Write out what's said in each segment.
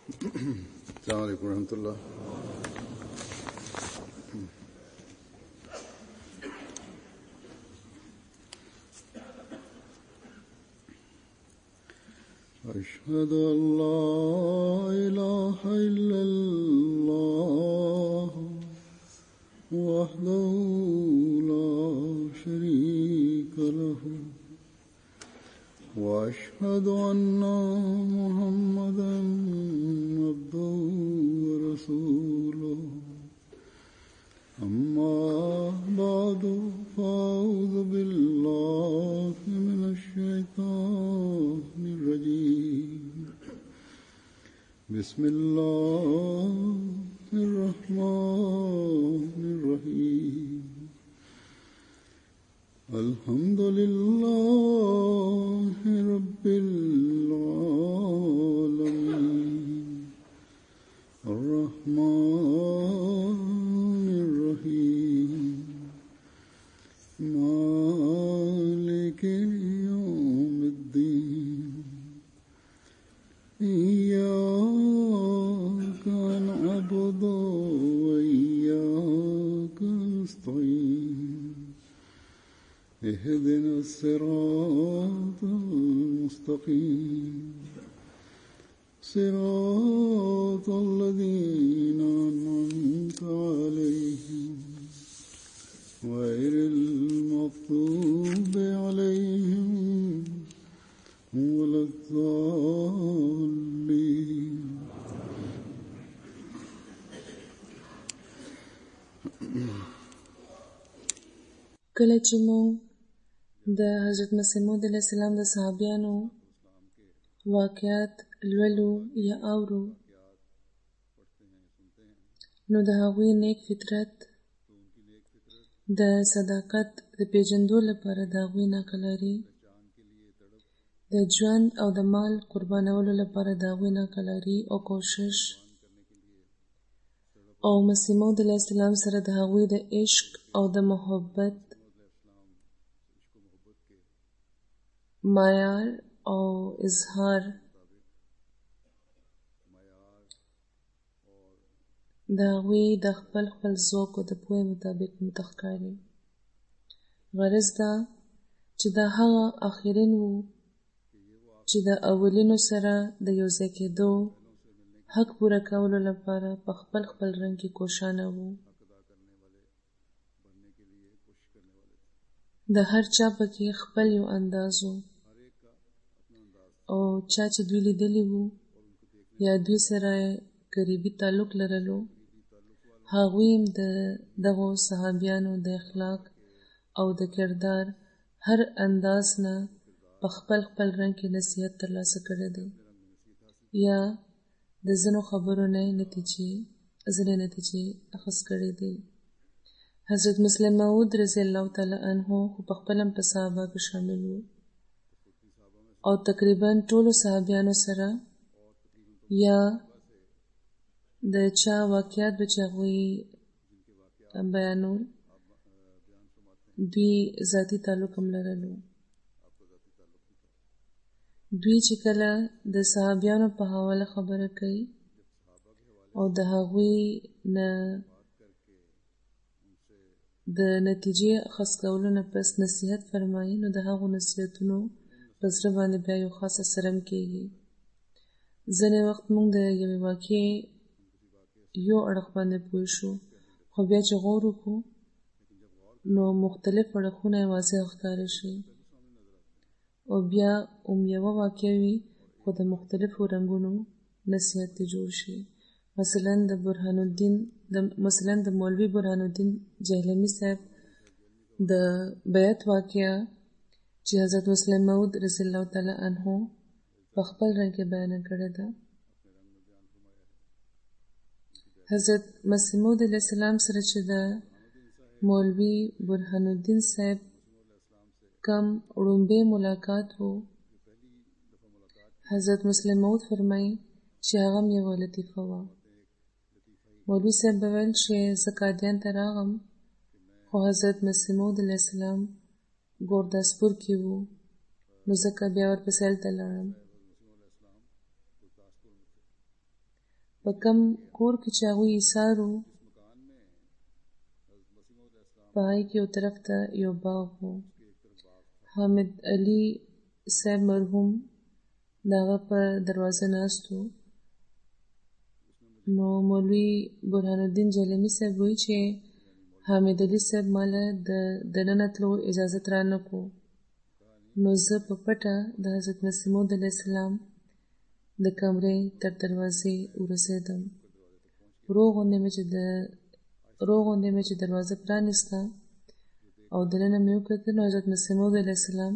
السلام علیکم ورحمۃ اللہ. أشهد أن لا إله إلا الله وحده لا شريك له وأشهد أن محمدا عبده ورسوله أما بعد فأعوذ بالله من الشيطان الرجيم بسم الله الرحمن الرحيم الحمد لله رب العالمين الرحمن الرحيم مالك يوم الدين إياك نعبد وإياك نستعين اهدنا الصراط المستقيم صراط الذين أنعمت عليهم غير المغضوب عليهم ولا الضالين. کله چې موږ د حضرت مسیح موعود علیه السلام د صحابیانو واقعات لولو یا اورو، نو د هغوی نیک فطرت د صداقت د پیژندو لپاره د هغوی ناکلاري، د ژوند او د مال قربانولو لپاره د هغوی ناکلاري او کوشش، او مسیح موعود علیه السلام سره د هغوی د عشق او د محبت معیار او اظهار د هغوی د خپل ذوق او د پوهې مطابق متښکاري. غرض دا چې دا هغه آخرین وو چې د اولینو سره د یوځای کېدو حق پوره کولو لپاره په خپل رنګ کې کوشانه وو. د هر چا پکې خپل یو انداز وو، او چا چې دوی لیدلی وو یا دوی سره قریبي تعلق لرلو، هغوی هم د دغو صحابیانو د اخلاق او د کردار هر انداز نه په خپل رنګ کې نصیحت ترلاسه کړی دی، یا د ځینو خبرو نه ځینې نتیجې اخذ کړی دی. حضرت مسیح موعود رضی الله تعالی عنه خو په خپل هم په صحابه کې شامل وو، او تقریبا ټولو صحابیانو سره یا د چا واقعات به چې هغوی بیانول، دوی ذاتي تعلق هم لرلو. دوی چې کله د صحابیانو په حواله خبره کوي او د هغوی نه د نتیجې اخذ کولو نه پس نصیحت فرمایي، نو د هغو نصیحتونو په زړه باندې بیا یو خاص اثر هم کېږي. ځینې وخت موږ د یوې واقعې یو اړخ باندې پوه شو، خو بیا چې غور وکړو نو مختلف اړخونه یې واضح ښکاره شي، او بیا یوه واقعه وي خو د مختلفو رنګونو نصیحت ته جوړ شي. مثلا د مولوي برهان الدین جهلمی صاحب د بیعت واقعه چې حضرت مسیح موعود رضی الله تعالی عنه په خپل رنګ کې بیان کړې ده. حضرت مسیح موعود علیه السلام سره چې د مولوي برهان الدین صاحب کم وړومبی ملاقات وو، حضرت مسیح موعود فرمایي چې هغه یوه لطیفه وه. مولوي صاحب به ویل چې زه قادیان ته راغم، خو حضرت مسیح موعود علیه السلام ګورداسپور کې وو، نو ځکه بیا ورپسې هلته لاړم. په کم کور کې چې هغوی ایثار و په هغې کې یو طرف ته یو باغ و. حامد علي صاحب مرحوم د هغه په دروازه ناست و. نو مولوي برهان الدین جیلمي صاحب وایي چې حامد علي صاحب ماله د دننه تلو اجازت را نه کړو. نو زه په پټه د حضرت مسیح موعود علیه السلام د کمرې تر دروازې ورسېدم. ورو غوندې مې چې دروازه پرانیسته او دننه مې وکتل، نو حضرت مسیح موعود علیه السلام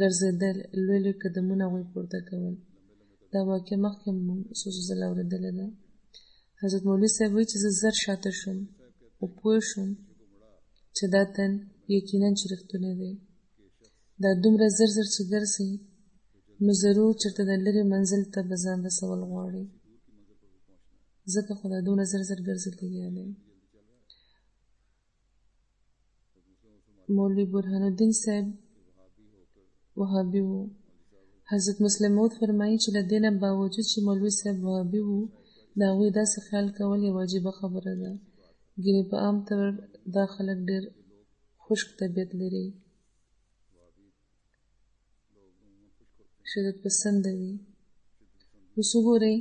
ګرځېدل، لوی لوی قدمونه هغوی پورته کول. دا واقعه مخکې مونږ څو ځله اورېدلې ده. حضرت مولوي صاحب وایي چې زه زر شاته شوم او پوه شوم چې دا تن یقینا چې رښتونی دی. دا دومره زر زر چې ګرځي نو ضرور چېرته د لرې منزل ته به ځان رسول غواړي، ځکه خو دا دومره زر زر ګرځي لګیا دی. مولوي برهان الدین صاحب وهابي و. حضرت مسلم موعود فرمایي چې له دې نه باوجود چې مولوي صاحب وهابي و، د هغوی داسې خیال کول یوه عجیبه خبره ده. ګینې په عام طور دا خلک ډېر خشک طبیعت لري، شدت پسنده وي. اوس وګورئ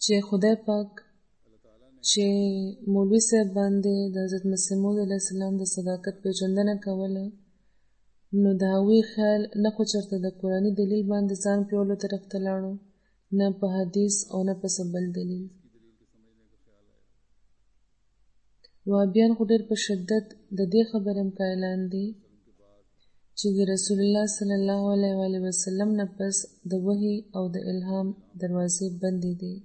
چې خدای پاک چې مولوي صاحب باندې د حضرت مسیح موعود علیه السلام د صداقت پېژندنه کوله، نو د هغوی خیال نه خو چېرته د قرآني دلیل باندې ځان پیولو طرف ته لاړو، نه په حدیث او نه په څه بل دلیل. وهابیان خو ډېر په شدت د دې خبرې هم قایلان دي چې د رسول الله صلی الله علیه وسلم نه پس د وحي او د الهام دروازې بندې دي.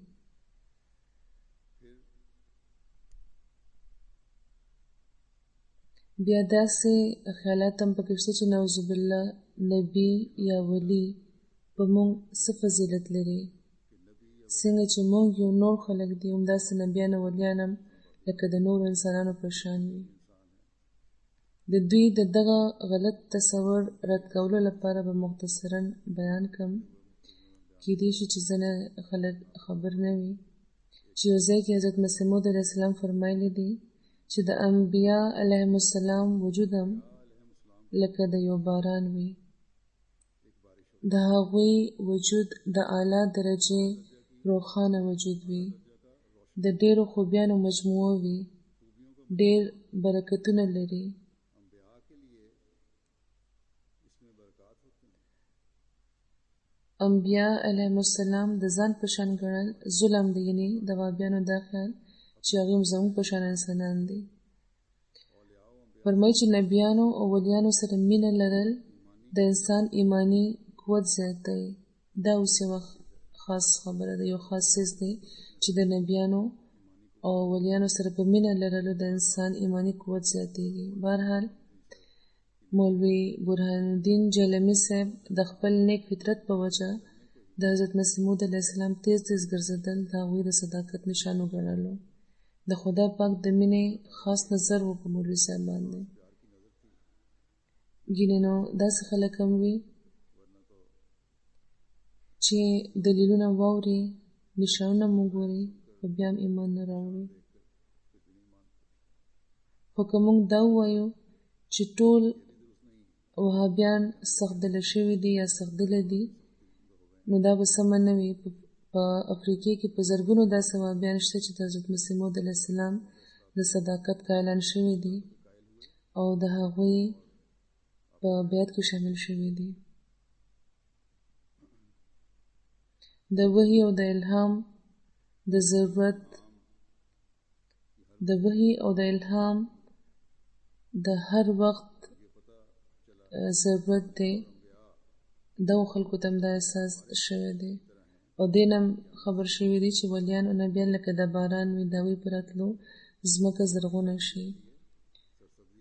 بیا داسې خیالات هم پکې شته چې نعوذ بالله نبي یا ولی په مونږ څه فضیلت لري. څنګه چې مونږ یو نور خلک دي همداسې نبیان او ولیان هم لکه د نورو انسانانو په شان وي. د دوی د دغه غلط تصور رد کولو لپاره به مختصراً بیان کړم. کیدای شي چې ځینې خلک خبر نه وي چې یو ځای کې حضرت مسیح موعود علیه السلام فرمایلی دي چې د انبیا علیهم السلام وجود هم لکه د یو باران وي. د هغوی وجود د اعلی درجې روښانه وجود وي، د ډېرو خوبیانو مجموعه وي، ډېر برکتونه لري. انبیا علیهم السلام د ځان په شان ګڼل ظلم دی، یعنې د وهابیانو دا خیال چې هغوی هم زموږ په شان انسانان دي. فرمایي چې نبیانو او ولیانو سره مینه لرل د انسان ایمانی قوت زیاتوي. دا اوس یوه خاص خبره ده، یو خاص څیز دی چې د نبیانو او ولیانو سره په مینه لرلو د انسان ایمانی قوت زیاتېږي. بهرحال مولوي برهان الدین جیلمي صاحب د خپل نیک فطرت په وجه د حضرت مسیح موعود علیه السلام تیز تیز ګرځېدل د هغوی د صداقت نشان وګڼلو. د خدای پاک د مینې خاص نظر و په مولوي صاحب باندې. ګینې نو داسې خلک هم وي چې دلیلونه واوري، نشانونه مو ګوري، خو بیا هم ایمان نه راوړي. خو که موږ دا ووایو چې ټول وهابیان سخت-دله شوي دي یا سخت-دله دي، نو دا به سمه نه وي. په افریقې کې په زرګونو داسې وهابیان شته چې د حضرت مسیح موعود علیه السلام د صداقت قایلان شوي دي او د هغوی په بیعت کې شامل شوي دي. د وحي او د الهام د ضرورت، د وحي او د الهام د هر وخت ضرورت دی. دغو خلکو ته هم دا احساس شوی دی او دې نه هم خبر شوي دي چې ولیان او نبیان لکه د باران وي، د هغوی په راتلو ځمکه زرغونه شي.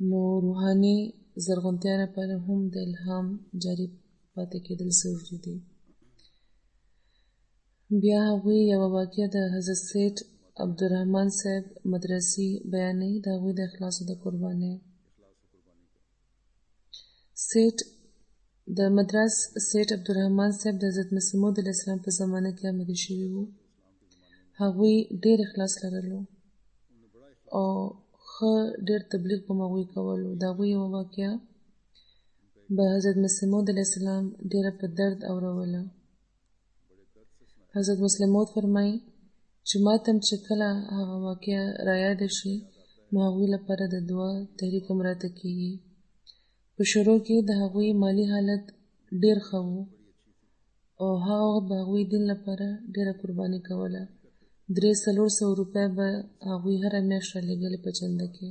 نو روحاني زرغونتیا لپاره هم د الهام جاري پاتې کېدل ضروري دي. بیا هغوی یوه واقعه د حضرت سید عبدالرحمن صاحب مدرسي بیانوي، د هغوی د اخلاصو د قربانۍ. د مدرس سید عبدالرحمن صاحب د حضرت مسیح موعود علیه السلام په زمانه کې آمده شوي وو هغوی ډېر اخلاص لرلو او ښه ډېر تبلیغ به هغوی کولو. د هغوی یوه واقعه به حضرت مسیح موعود علیه السلام ډېره په درد اوروله. حضرت مسیح موعود فرمایي چې ما ته هم چې کله هغه واقعه رایاده شي نو هغوی لپاره د دعا تحریک هم راته کېږي. په شروع کې د هغوی مالی حالت ډېر ښه و او هغه وخت به هغوی دین لپاره ډېره قرباني کوله. 300-400 روپۍ به هغوی هره میاشت رالېږلې په چنده کې.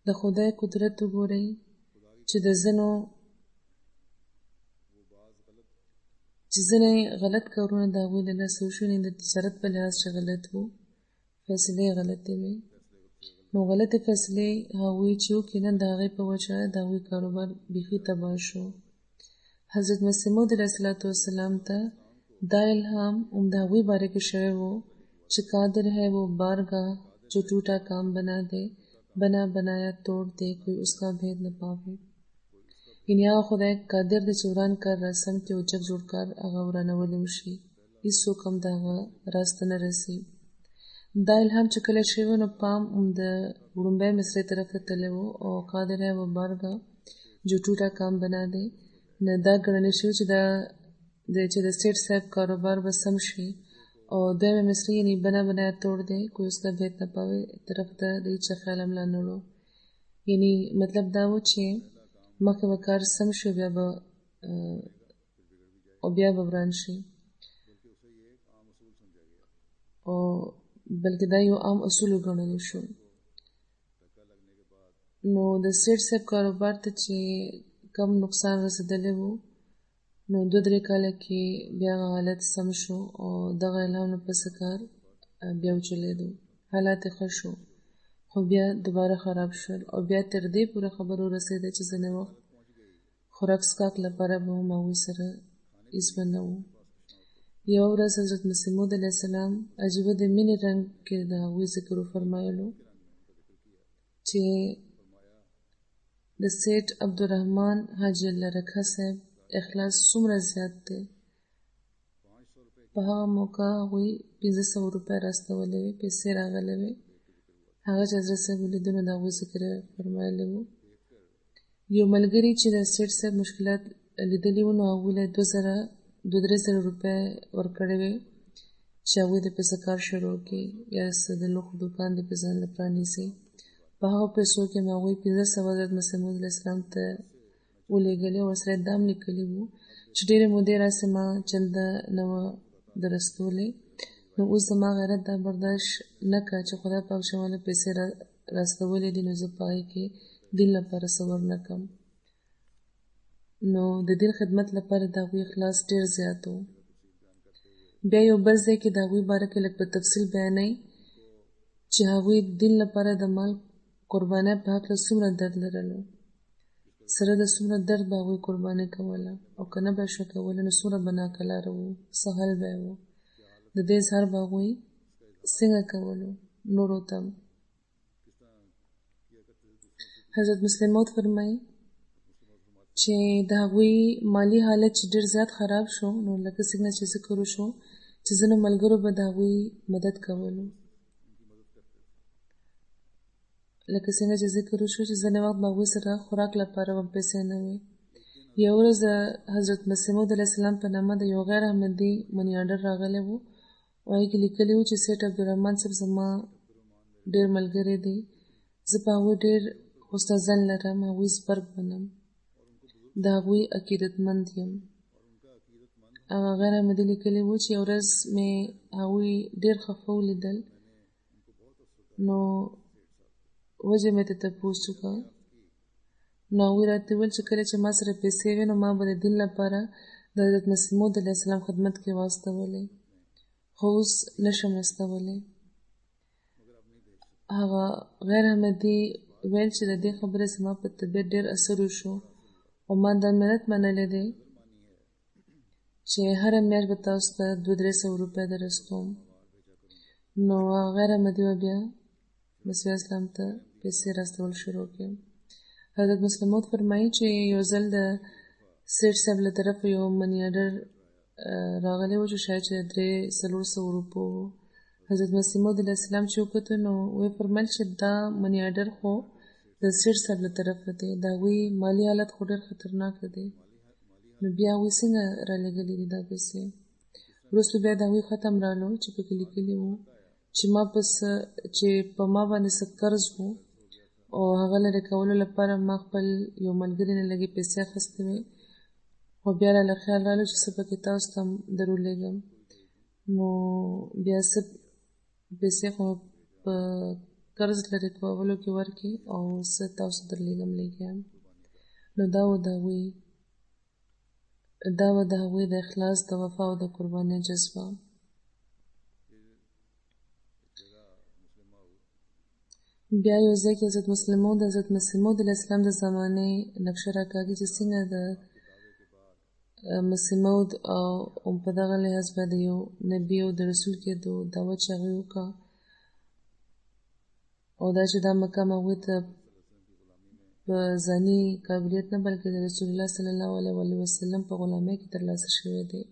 د خدای قدرت وګورئ چې ځینې غلط کارونه د هغوی له لاسه وشوي، د تجارت په لحاظ چې غلط وو، فیصلې یې غلطې وې. نو غلطې فیصلې هغوی چې وکړي نن د هغې په وجه د هغوی کاروبار بیخي تباه شو. حضرت مسیح موعود علیه السلام ته دا الهام هم د هغوی باره کې شوی و چې قادر ہے وہ بارگاہ جو ٹوٹا کام بنا دے بنا بنایا توڑ دے کوئی اس کا بھید نہ پاوے. یعنی هغه خدای قادر دی چې وران کار راسم کړي او جګ جوړ کار هغه ورانولی وشي، هېڅوک هم د هغه راز ته نه رسي. دا الهام چې کله شوی نو پام هم د وړومبۍ مصرۍ طرف ته تللی و او قادر ہے وہ بارگاہ جو ټوټا کام بنا دی نه دا ګڼلی شوي چې د سیټ صاحب کاروبار به سم شي او دویمه مصرۍ یعنې بنا بنایا توڑ دی کوئی اس کا بھید نه پاوې طرف ته د هېچا خیال هم لا نه وړو. یعنې مطلب دا و چې مخکې به کار سم شي بیا به وران شي، او بلکې دا یو عام اصول وګڼلی شو. نو د سیټ صاحب کاروبار ته چې کم نقصان رسېدلی و نو 2-3 کاله کې بیا هغه حالت سم شو او دغه الهام نه پسې کار بیا وچلېدو، حالات یې ښه شو، خو بیا دوباره خراب شول او بیا تر دې پورې خبره ورسېده چې ځینې وخت خوراک څښاک لپاره به هم هغوی سره هېڅ به نه وو. یوه ورځ حضرت مسیح موعود علیه السلام عجیبه د مینې رنګ کې د هغوی ذکر وفرمایلو چې د سیټ عبدالرحمن حاجي الله رکھا صاحب اخلاص څومره زیات دی. په هغه موقع هغوی 500 روپۍ راستولې وې، پیسې راغلې وې. هغه چې حضرت صاحب ولیدو نو د هغوی ذکر یې فرمایلی وو. یو ملګري چې د سیټ صاحب مشکلات لیدلي وو نو هغوی له 2-3 روپۍ ورکړې وې چې هغوی د پسې کار شروع کړي یا څه د لوښو دوکان د پې ځان له پرانیسي. په هغه پیسو کې مې هغوی 500 حضرت مسیح موعود علیه السلام ته ولېږلې او ورسره دا هم لیکلي وو چې ډېرې مودې راسې ما چنده نه وه درستولې، نو اوس زما غیرت دا برداشت نه کړه چې خدای پاک چې ما له پیسې راستولې دي نو زه په هغې کې دین لپاره څه ورنه کړم. نو د دین خدمت لپاره د هغوی اخلاص ډېر زیات و. بیا یو بل ځای کې د هغوی باره کې لږ په تفصیل بیانوي چې هغوی دین لپاره د مال قربانۍ په هکله څومره درد لرلو، سره د څومره درد به هغوی قرباني کوله او که نه به یې شوه کولی نو څومره به ناکلاره وو، څه حل به یې و، د دې اظهار به هغوی څنګه کولو نورو ته. حضرت مسیح موعود فرمایي چې د هغوی مالی حالت چې ډېر زیات خراب شو نو لکه څنګه چې ذکر وشو چې ځینو ملګرو به د هغوی مدد کولو، لکه څنګه چې ذکر وشو چې ځینې وخت به هغوی سره خوراک لپاره هم پیسې نه وې. یوه ورځ د حضرت مسیح موعود علیه السلام په نامه د یو غیر احمدي مني آرډر راغلی و او هغې کې لیکلي وو چې سیټ عبدالرحمن صاحب زما ډېر ملګری دی، زه په هغوی ډېر استادان لرم، هغوی زبرګ بنم، د هغوی عقیدتمند یم. هغه غیر احمدي لیکلي وو چې یو ورځ مې هغوی ډېر خفه ولیدل نو وجه مې ته تپوس وکړه نو هغوی راته وویل چې کله چې ما سره پیسې وې نو ما به د دین لپاره د حضرت مسیح موعود علیه السلام خدمت کې واستولې، خو اوس نه شم واستولی. هغه غیر احمدي ویل چې د دې خبرې زما په طبیعت ډېر اثر وشو او ما دا منت منلی دی چې هره میاشت به تاسو ته 200-300 روپۍ درستوم. نو هغه غیر احمدي به بیا مسیح اسلام ته پیسې راستول شروع کړې. حضرت مسیح موعود فرمایي چې یو ځل د سیټ صاحب له طرفه یو مني آرډر راغلی و چې شاید چې 300-400 روپو حضرت مسیح موعود علیه السلام چې وکتو نو وی فرمایل چې دا منی آرډر خو د سټیټ صاحب له طرفه دی د هغوی مالي حالت خو ډېر خطرناک دی نو بیا هغوی څنګه رالیږلي دي دا پیسې وروسته بیا د هغوی ختم رالو چې پکې لیکلي وو چې په ما باندې څه قرض وو او هغه لرې کولو لپاره ما خپل یو ملګري نه لږې پیسې اخیستې وې خو بیا راله خیال رالو چې څه پکې تاسو ته درولېږم نو بیا څه پیسې خو په قرض لرې کولو کې ورکړي او څه تاسو درلېږم لېږم نو دا و د هغوی د اخلاص د وفا او د قربانۍ جذبه بیا یو ځای کې حضرت مسلم موعود د حضرت مسیح موعود علیه السلام د زمانې نقشه راکاږي چې څنګه د مسیح موعود او په دغه لحاظ به د یو نبي او د رسول کېدو دعوت چې هغوی وکړه او دا چې دا مقام هغوی ته په ځاني قابلیت نه بلکې د رسول الله صلی الله علیه وسلم په غلامۍ کې ترلاسه شوی دی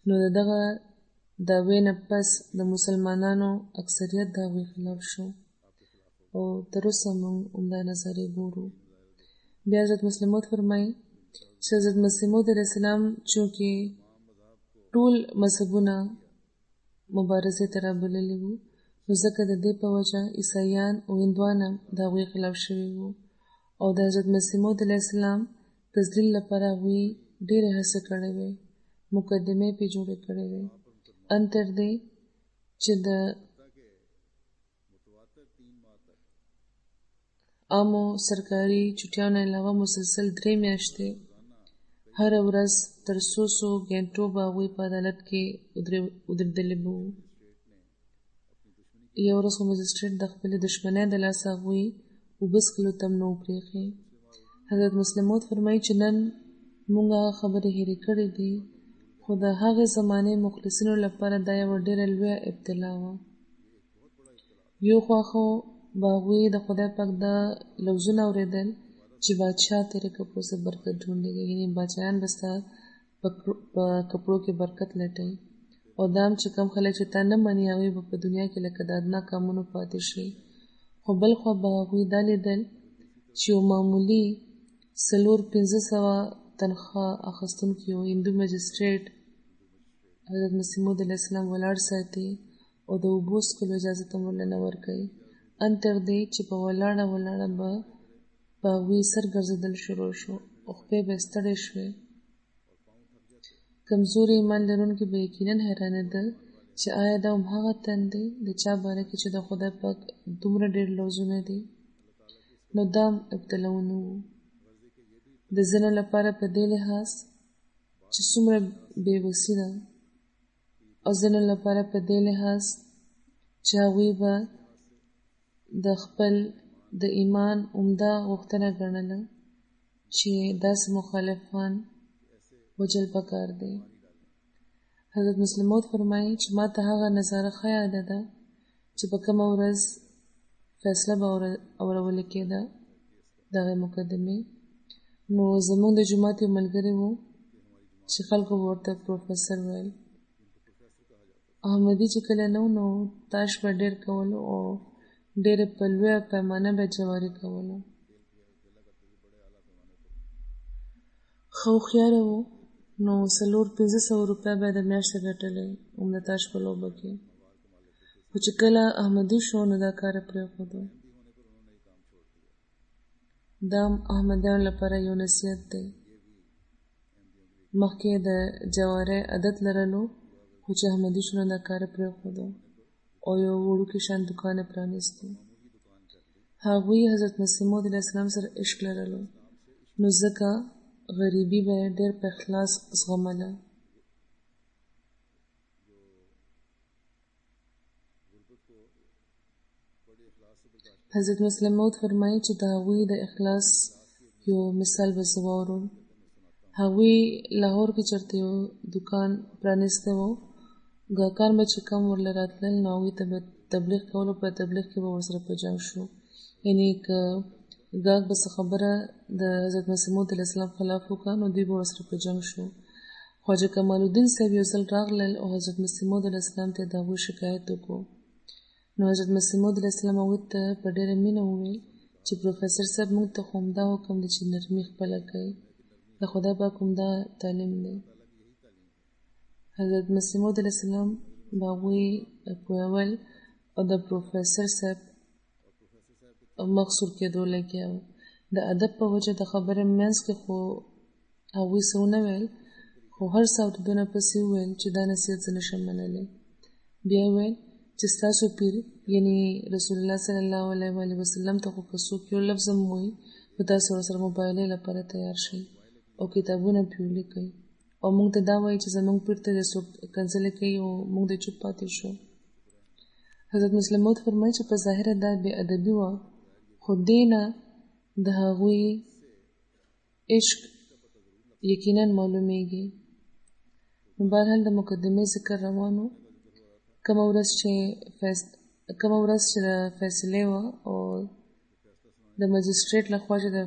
نو د دغه دعوې نه پس د مسلمانانو اکثریت د هغوی خلاف شو او تر اوسه موږ همدا نظریې ګورو بیا حضرت مسلم موعود فرمایي چې حضرت مسیح موعود علیه السلام چونکې ټول مذهبونه مبارزې ته رابللي وو نو ځکه د دې په وجه عیسایان او هندوان هم د هغوی خلاف شوي وو او د حضرت مسیح موعود علیه السلام تذلیل لپاره هغوی ډېرې هڅې کړې وې مقدمې پرې جوړې کړې وې ان تر دې چې د عامو سرکاري چوټیانو علاوه مسلسل 3 میاشتې هره ورځ تر 100 غنټو به هغوی په عدالت کې ودرېدلي به وو یو ورځ خو مجسټریټ د خپلې دښمنۍ د لاسه هغوی اوبه څښلو ته هم نه و پرېښی حضرت مسلم موعود فرمایي چې نن موږ هغه خبرې هېرې کړې دي خو د هغې زمانې مخلصینو لپاره دا یوه ډېره لویه ابتلا وه یو خوا خو به هغوی د خدای پاک دا لفظونه اورېدل چې بادشاه تیرې کپړو سے برکت ډھونډेगा یعنې بادشاهان به ستا په کپړو کې برکت لټوي او دا هم چې کوم خلک چې تا نه مني هغوی به په دنیا کې لکه د ادنا کامونو پاتې شي خو بل خوا به هغوی دا لیدل چې یو معمولي 400-500 تنخواه اخیستونکي یو هندو مجسټریټ حضرت مسیح موعود علیه السلام ولاړ ساتي او د اوبو څښلو اجازه ته هم ورله نه ورکوي ان تر دې چې په ولاړه به په هغوی سر ګرځېدل شروع شو او خپې به یې ستړې شوې کمزوري ایمان لرونکي به یقینا حیرانېدل چې آیا دا هم هغه تن دی د چا باره کې چې د خدای پاک دومره ډېر لفظونه دي نو دا هم ابتلاونه وو د ځینو لپاره په دې لحاظ چې څومره بېوسي ده او ځینو لپاره په دې لحاظ چې هغوی به د خپل د ایمان عمده غوښتنه ګڼله چې داسې مخالفان وجل پکار دی حضرت مسلم موعود فرمایي چې ما ته هغه نظاره ښه یاده ده چې په کومه ورځ فیصله به اورول کېده دغه مقدمې نو زموږ د جومات یو ملګری و چې خلکو به ورته پروفیسر ویل احمدي چې کله نو تاش به ډېر کولو او ډېرې په لویه پیمانه به جواري کولو ښه هوښیاره و نو 400-500 روپۍ به یې د میاشتې ګټلې د تاش په لوبه کې خو چې کله احمدي شو نو دا کار یې پرېښودو دا هم احمدیانو لپاره یو نصیحت دی مخکې د جوارۍ عادت لرلو خو چې احمدي شو نو دا کار یې پرېښودو او یو وړوکی شان دکان یې پرانیستو هغوی حضرت مسیح موعود علیه السلام سره عشق لرلو نو ځکه غریبي به یې ډېر په اخلاص زغمله حضرت مسلم موعود فرمایي چې د هغوی د اخلاص یو مثال به زه واورم هغوی لاهور کې چېرته یو دکان پرانیستی و ګاهکان به چې کم ورله راتلل نو هغوی ته به تبلیغ کولو په تبلیغ کې به ورسره په جنګ شو یعنې که ګاهک به څه خبره د حضرت مسیح موعود علیه السلام خلاف وکړه نو دوی به ورسره په جنګ شو خواجه کمال الدین صاحب یو ځل راغلل او حضرت مسیح موعود علیه السلام ته د هغوی شکایت وکړو. نو حضرت مسیح موعود علیه السلام هغوی ته په ډېره مینه وویل چې پروفیسر صاحب موږ ته خو همدا حکم دی چې نرمي خپله کوئ. د خدای پاک همدا تعلیم دی. حضرت مسیح موعود علیه السلام به هغوی پوهول او د پروفیسر صاحب مغصور کېدو لګیا و. د ادب په وجه د خبرې منځ کې خو هغوی څه ونه ویل، خو هر څه اورېدونه پسې وویل چې دا نصیحت زه نشم منلی. بیا یې ویل چې ستاسو پیر یعنې رسول الله صلی الله علیه وسلم ته خو که څوک یو لفظ هم ووایي نو تاسو ورسره مبایلې لپاره تیار شئ او کتابونه پرې ولیکئ او موږ ته دا وایي چې زموږ پیر ته دې څوک کنځلې کوي او موږ دې چوپ پاتې شو. حضرت مسلم موعود فرمایي چې په ظاهره دا بې ادبي وه، خو دې نه د هغوی عشق یقینا معلومیږي. نو بهرحال د مقدمې ذکر روان و. کومه ورځ چې د فیصلې وه او د مجسټریټ لخوا چې د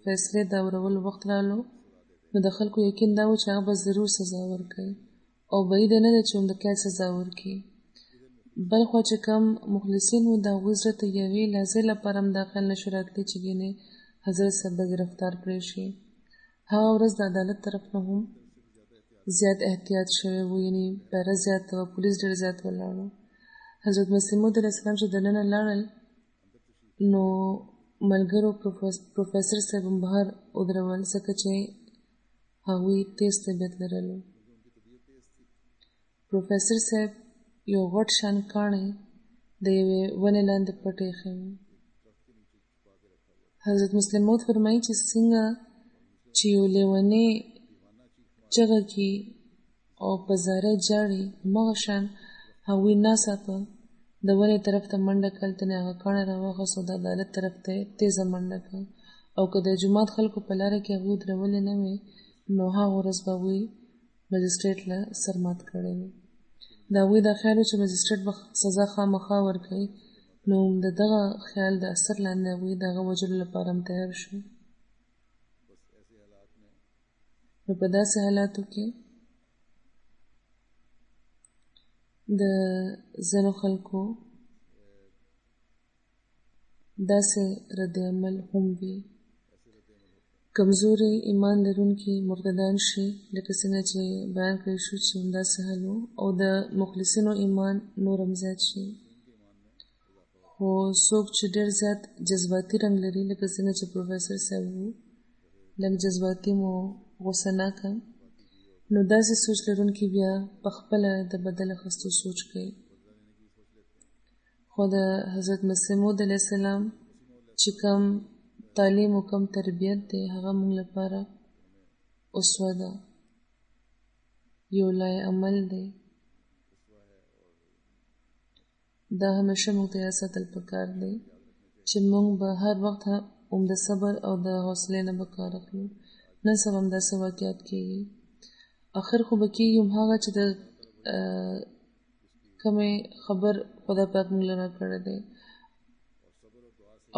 فیصلې د اورولو وخت رالو، نو د خلکو یقین دا و چې هغه به ضرور سزا ورکوي او بعیده نه ده چې مملکت سزا ورکړي. بل خوا چې کوم مخلصین وو د هغوی زړه ته یوې لحظې لپاره هم دا خیال نشو راتلی چې ګینې حضرت صاحب به ګرفتار کړی شي. هغه ورځ د عدالت طرف نه هم زیات احتیاط شوی و، یعنې پیره زیات وه، پولیس ډېر زیات ولاړ و. حضرت مسیح موعود علیه السلام چې دننه لاړل نو ملګرو پروفیسر صاحب هم بهر ودرول، ځکه چې هغوی تیز طبیعت لرلو. پروفیسر صاحب یو غټ شان کاڼی د یوې ونې لاندې پټ ایښی و. حضرت مسلم موعود فرمایي چې څنګه چې یو لیونی چغه کي او په زاره جاړي، هماغه شان هغوی ناڅاپه د ونې طرف ته منډه کړل، ترې هغه کاڼی راواخیست او د عدالت طرف ته یې تیزه منډه کړه. او که د جومات خلکو په لاره کې هغوی درولې نه وې نو هغه ورځ به هغوی مجسټریټ له سر مات کړی وي. د هغوی دا خیال و چې مجسټریټ به سزا خامخا ورکوي، نو د دغه خیال د اثر لاندې هغوی د هغه وژلو لپاره هم تیار شو. نو په داسې حالاتو کې د ځینو خلکو داسې رد عمل هم وي. کمزوري ایمان لرونکي مرتدان شي، لکه څنګه چې بیان کړی شو چې همداسې حال و، او د مخلصینو ایمان نور هم زیات شي. خو څوک چې ډېر زیات جذباتي رنګ لري، لکه څنګه چې پروفیسر صاحب وو، لږ جذباتي مو غوسه ناکه، نو داسې سوچ لرونکي بیا په خپله د بدل اخیستو سوچ کوي. خو د حضرت مسیح موعود علیه السلام چې کوم تعلیم او کوم تربیت دی، هغه موږ لپاره اسوه ده، یو لای عمل دی. دا همیشه موږ ته یاد ساتل پکار دی چې موږ به هر وخت هم د صبر او د حوصلې نه به کار اخلو. نن سبا همداسې واقعات کېږي، اخر خو به کېږي همهغه چې د کومې خبر خدای پاک موږ له راکړی دی،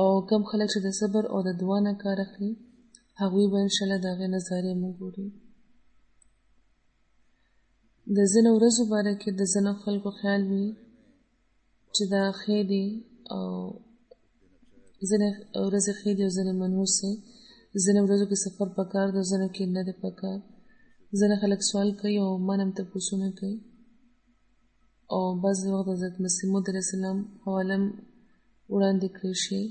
او کم خلک چې د صبر او د دعا نه کار اخلي، هغوی به انشاءالله د هغې نظارې موږ ګورو. د ځینو ورځو باره کې د ځینو خلکو خیال وي چې دا ښې دي، او ځینې ورځې ښې دي او ځینې منحوسې. ځینې ورځو کې سفر پکار دی او ځینو کې نه دی پکار. ځینې خلک سوال کوي او ما نه هم تپوسونه کوي، او بعضې وخت د حضرت مسیح موعود علیه السلام حواله وړاندې کړی شي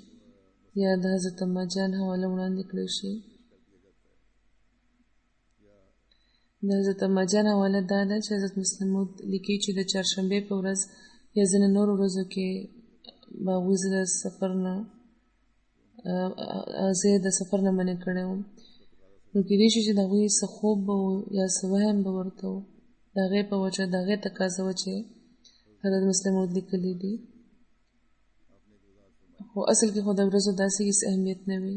یا د حضرت اما جان حواله وړاندې کړی شي. د حضرت اما جان حواله دا ده چې حضرت مسلم موعود لیکي چې د چهارشنبې په ورځ یا ځینې نورو ورځو کې به هغوی زه د سفر نه منع کړی وم. نو کېدای شي چې د هغوی څه خوب به و یا څه وهم به ورته و، د هغې په وجه د هغې تقاضا وه چې حضرت مسلم موعود لیکلي دي. خو اصل کې خو د ورځو داسې هېڅ اهمیت نه وي.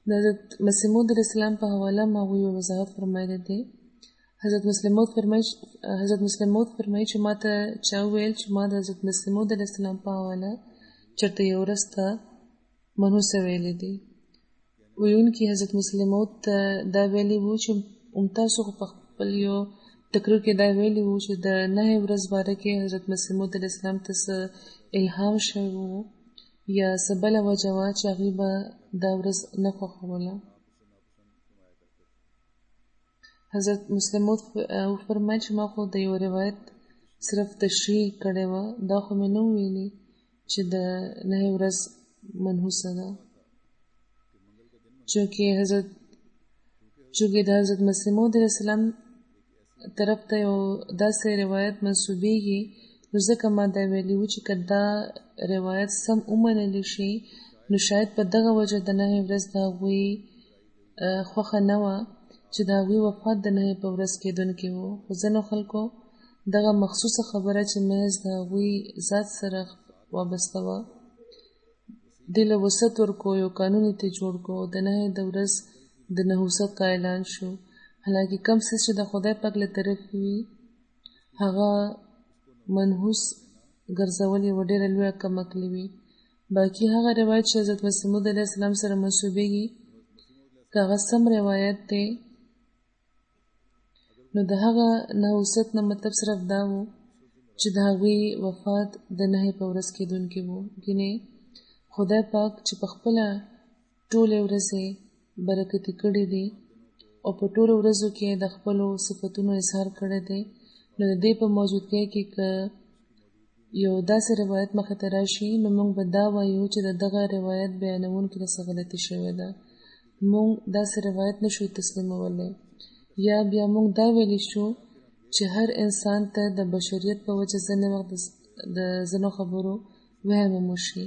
د حضرت مسیح موعود علیه السلام په حواله هم هغوی یو وضاحت فرمایلی دی. حضرت مسلم موعود فرمایي چې ما ته چا وویل چې ما د حضرت مسیح موعود علیه السلام په حواله چېرته یو ورځ ته منحوسه ویلی دي. ویونکي حضرت مسلم موعود ته دا ویلي وو چې تاسو خو خپل یو تقریر کې دا ویلي وو چې د 9 ورځ باره کې حضرت مسیح موعود علیه السلام ته څه الهام شوی وو یا څه بله وجه وه چې هغوی به دا ورځ نه خوښوله. حضرت مسلم موعود وفرمایل چې ما خو د یو روایت صرف تشریح کړې وه، دا خو مې نه ویلي چې د 9 ورځ منحوسه ده. چونکې د حضرت مسیح موعود علیه السلام طرف ته یو داسې روایت منسوبېږي، نو ځکه ما دا ویلي وو چې که دا روایت سم ومنلی شي نو شاید په دغه وجه د 9 ورځ د هغوی خوښه نه وه چې د هغوی وفات د 9 په ورځ کېدونکې وو. خو ځینو خلکو دغه مخصوصه خبره چې محض د هغوی ذات سره وابسته وه دې له وسعت ورکړو، یو قانون یې ترې جوړ کړو، د 9 د ورځ د نحوست قایلان شو. حالانکه کم څه چې د خدای پاک له طرفې وي هغه منحوس ګرځول یوه ډېره لویه کمعقلي وي. باقي هغه روایت چې حضرت مسیح موعود علیه السلام سره منسوبېږي که هغه سم روایت دی نو د هغه نحوست نه مطلب صرف دا و چې د هغوی وفات د 9 په ورځ کېدونکې وو. ګینې خدای پاک چې په خپله ټولې ورځې برکتي کړي دي او په ټولو ورځو کې د خپلو صفتونو اظهار کړی دی، نو د دې په موجودګۍ کې که یو داسې روایت مخې ته راشي نو موږ به دا وایو چې د دغه روایت بیانونکي له څه غلطي شوې ده. موږ داسې روایت نشو تسلیمولی. یا بیا موږ دا ویلی شو چې هر انسان ته د بشریت په وجه ځینې وخت د ځینو خبرو وهم هم وشي.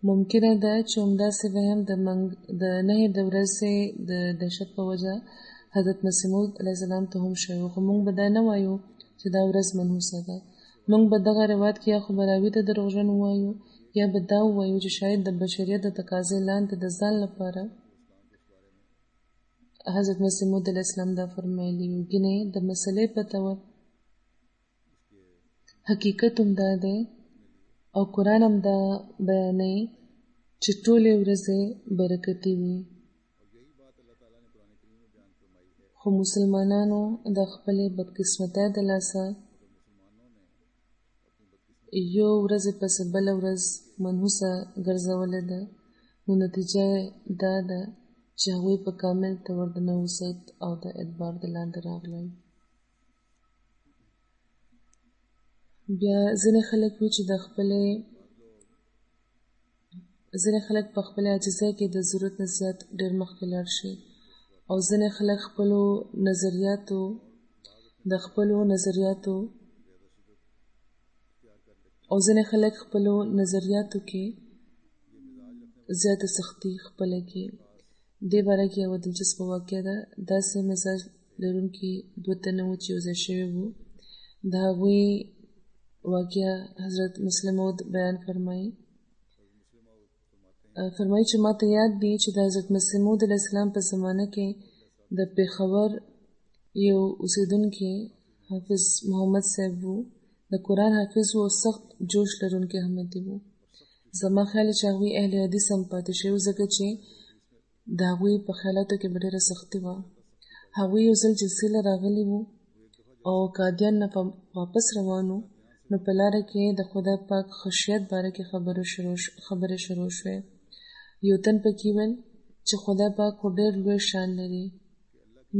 ممکنه ده چې همداسې وهم د 9 د ورځې د دهشت په وجه حضرت مسیح موعود علیه السلام ته هم شوی و. خو موږ به دا نه وایو چې دا ورځ منحوسه ده. موږ به دغه روایت کې یا خو به راوي ته دروغجن ووایو یا به دا ووایو چې شاید د بشریت د تقاضې لاندې د ځان لپاره حضرت مسیح موعود علیه السلام دا فرمایلي وو. ګینې د مسلې په طور حقیقت هم دا دی او قرآن هم دا بیانوي چې ټولې ورځې برکتي وي. خو مسلمانانو د خپلې بدقسمتۍ د لاسه یو ورځې پسې بله ورځ منحوسه ګرځولې ده، نو نتیجه دا ده چې هغوی په کامل طور د نحوست او د اعتبار د لاندې راغلل. بیا ځینې خلک وي چې ځینې خلک په خپلې عاجزۍ کې د ضرورت نه زیات ډېر مخکې لاړ شي او ځینې خلک خپلو نظریاتو کې زیاته سختي خپله کړي. دې باره کې یوه دلچسپه واقعه ده. داسې مزاج لرونکي 2 تنه وو چې یو ځای شوي وو. د هغوی واقعه حضرت مسلم موعود بیان فرمایي چې ما ته یاد دي چې د حضرت مسیح موعود علیه السلام په زمانه کې د پېښور یو اوسېدونکی حافظ محمد صاحب وو. د قرآن حافظ وو او سخت جوش لرونکی احمدي وو. زما خیال چې هغوی اهل حدیث هم پاتې شوي ځکه چې د هغوی په خیالاتو کې به ډېره سختي وه. هغوی یو ځل جلسې له راغلي وو او قادیان نه واپس روان وو، نو په لاره کې د خدای پاک خشیت باره کې خبرې شروع شوې. یو تن پکې ویل چې خدای پاک خو ډېر لوی شان لري،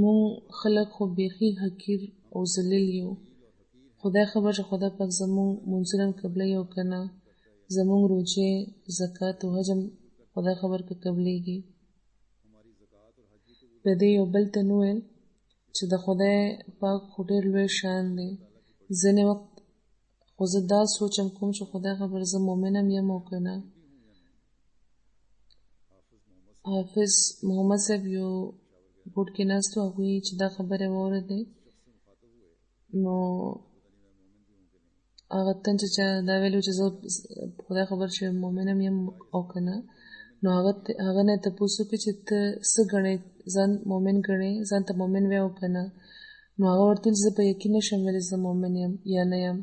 مونږ خلک خو بیخي حقیر او ذلیل یو. خدای خبر چې خدای پاک زمونږ منځونه قبلوي او که نه، زمونږ روژې، زکات او حج هم خدای خبر که قبلیږي. په دې یو بل تن وویل چې د خدای پاک خو ډېر لوی شان دی. ځینې وخت خو زه دا سوچم کوم چې خدای خبر زه مؤمن هم یم او که نه. حافظ محمد صاحب یو بوټ کې ناست و، هغوی چې دا خبرې واورېدې نو هغه تن چې چا دا ویلي چې زه خدای خبر چې مؤمن هم یم او که نه، نو هغه نه یې تپوس وکړي چې ته څه ګڼې، ځان مؤمن ګڼې، ځان ته مؤمن وایې او که نه. نو هغه ورته ویل چې زه په یقین نشم ویلی زه مؤمن یم یا نه یم.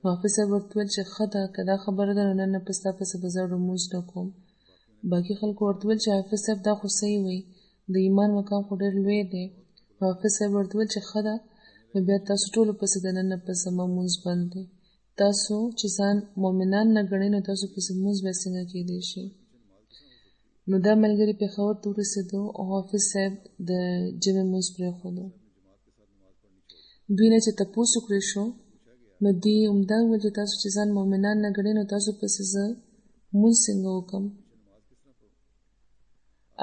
نو حافظ صاحب ورته ویل چې ښه ده، که دا خبره ده نو نن نه په ستا پسې به زه لمونځ نه کوم. باقي خلکو ورته ویل چې حافظ صاحب دا خو صحیح وایي، د ایمان مقام خو ډېر لوی دی، حافظ صاحب ورته وویل چې ښه ده نو بیا تاسو ټولو پسې دننه په زما مونځ باندې تاسو چې ځان مؤمنان نه ګڼئ نو تاسو پسې مونځ بیا څنګه کېدی شي. نو دا ملګري پېښور ته ورسېدو او حافظ صاحب د جمعې مونځ پرېښودو. دوی نه چې تپوس وکړی شو نو دوی همدا وویل چې تاسو چې ځان مؤمنان نه ګڼئ نو تاسو پسې زه مونځ څنګه وکړم.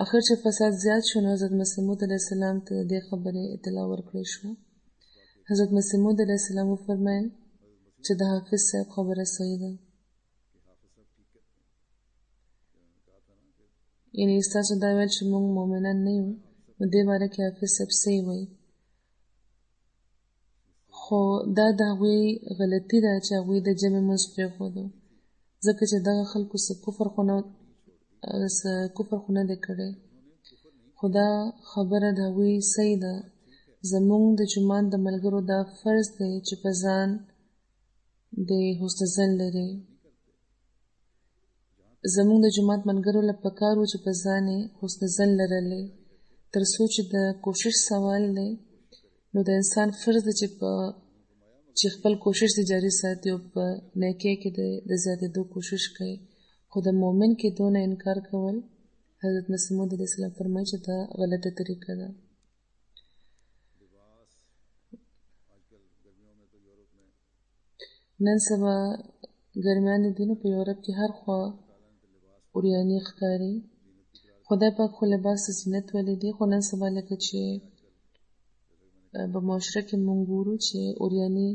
اخر چې فساد زیات شو نو حضرت مسیح موعود علیه السلام ته د دې خبرې اطلاع ورکړی شو. حضرت مسیح موعود علیه السلام وفرمایل چې د حافظ صاحب خبره صحیح ده، یعنې ستاسو دا ویل چې موږ مؤمنان نه یو نو دې باره کې حافظ صاحب صحیح وایي، خو دا د هغوی غلطي ده چې هغوی د جمعې مونځ پرېښودو ځکه چې دغه خلکو څه کفر خو نه دی کړی، خو دا خبره د هغوی صحیح ده. زموږ د جومات د ملګرو دا فرض دی چې په ځان د حسن ظن لري. زموږ د جومات ملګرو له پکار و چې په ځان یې حسن ظن لرلی، تر څو چې د کوشش سوال دی نو د انسان فرض دی چې خپل کوشش دې جاري ساتي او په نیکۍ کې د زیاتېدو کوشش کوي، خو د مؤمن کېدو نه انکار کول حضرت مسیح موعود علیه السلام فرمایي چې دا غلطه طریقه ده. نن سبا ګرمیان دي نو په یورپ کې هر خوا اوریاني ښکاري. خدای پاک خو لباس ته زینت ویلی دی، خو نن سبا لکه چې په معاشره کې مونږ ګورو چې اوریاني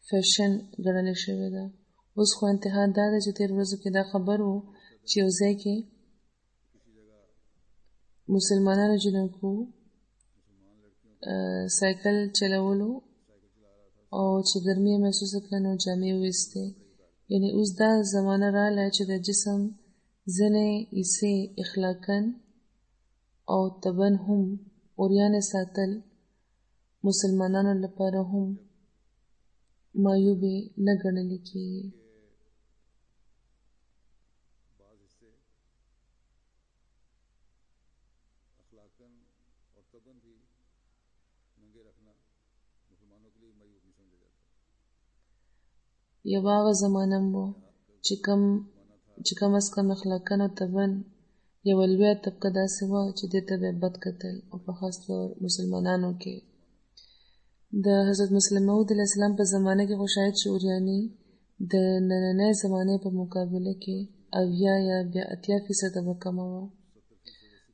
فیشن ګڼلی شوې ده. اوس خو انتها دا ده چې تېرو ورځو کې دا خبر و چې یو ځای کې مسلمانانو جنکو سایکل چلولو او چې ګرمي یې محسوسه کړه نو جامې وویستې. یعنې اوس دا زمانه راغله چې د جسم ځینې حصې اخلاقاً او طبعاً هم اوریانې ساتل مسلمانانو لپاره هم معیوبې نه ګڼلې کېږي. یو هغه زمانه وه چې کم از کم اخلاقاً او طبعاً یوه لویه طبقه داسې وه چې دې ته به یې بد کتل او په خاص طور مسلمانانو کې. د حضرت مسیح موعود علیه السلام په زمانه کې خو شاید چې اوریاني د نننۍ زمانې په مقابله کې 80 یا بیا 80% به کمه وه،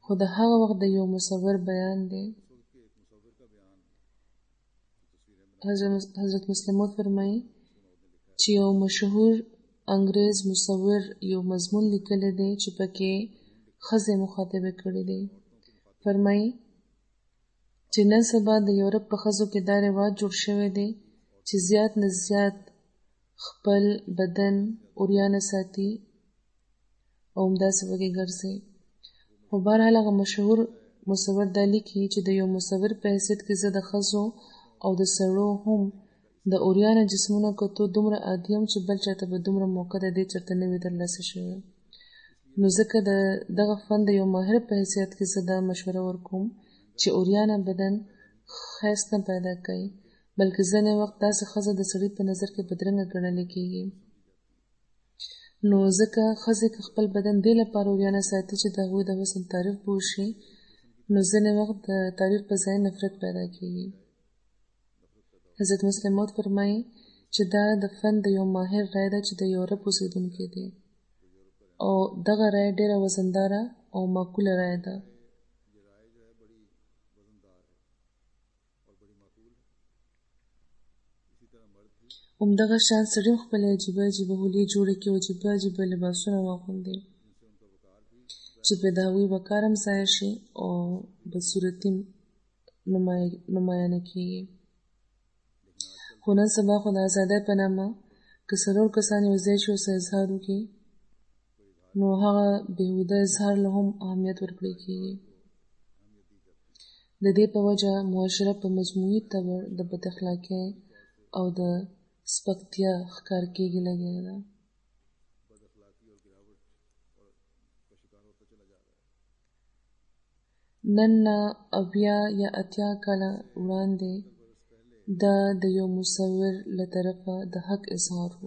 خو د هغه وخت د یو مصور بیان دی. حضرت مسیح موعود فرمایي چې یو مشهور انګریز مصور یو مضمون لیکلی دی چې پکې ښځې مخاطبه کړې دي. فرمایي چې نن سبا د یورپ په ښځو کې دا رواج جوړ شوی دی چې زیات نه زیات خپل بدن اوریانه ساتي او همداسې پکې ګرځي. خو بهرحال هغه مشهور مصور دا لیکي چې د یو مصور په حیثیت کې زه د ښځو او د سړو هم د اوریانه جسمونو کتو دومره عادي یم چې بل چاته به دومره موقع د دې چېرته نه وي ترلاسه شوې. نو ځکه د دغه فن د یو ماهر په حیثیت کې زه دا مشوره ورکوم چې اوریانه بدن ښایست نه پیدا کوي، بلکې ځینې وخت داسې ښځه د سړي په نظر کې بدرنګه ګڼلی کېږي. نو ځکه ښځې که خپل بدن دې لپاره اوریانه ساتي چې د هغوی د حسن تعریف به وشي نو ځینې وخت د تعریف په ځای نفرت پیدا کېږي. حضرت مسیح موعود فرمایي چې دا د فن د یو ماهر رایه ده چې د یورپ اوسېدونکی دی او دغه رایه ډېره وزنداره او معقوله رایه ده. همدغه شان سړي هم خپلې عجیبه عجیبه حلې جوړې کړي او عجیبه عجیبه لباسونه واغوندي چې پرې د هغوی وقار هم ضایع شي او بدصورتي نمایانه کېږي. خو نن سبا خو د ازادۍ په نامه که څلور کسان یو ځای شي او څه اظهار وکړي نو هغه بېهوده اظهار له هم اهمیت ورکړی کېږي. د دې په وجه معاشره په مجموعي طور د بد اخلاقۍ او د سپکتیا ښکار کېږي لګیا ده. نن نه 80 یا 80 کاله وړاندې دا د یو مصور له طرفه د حق اظهار و.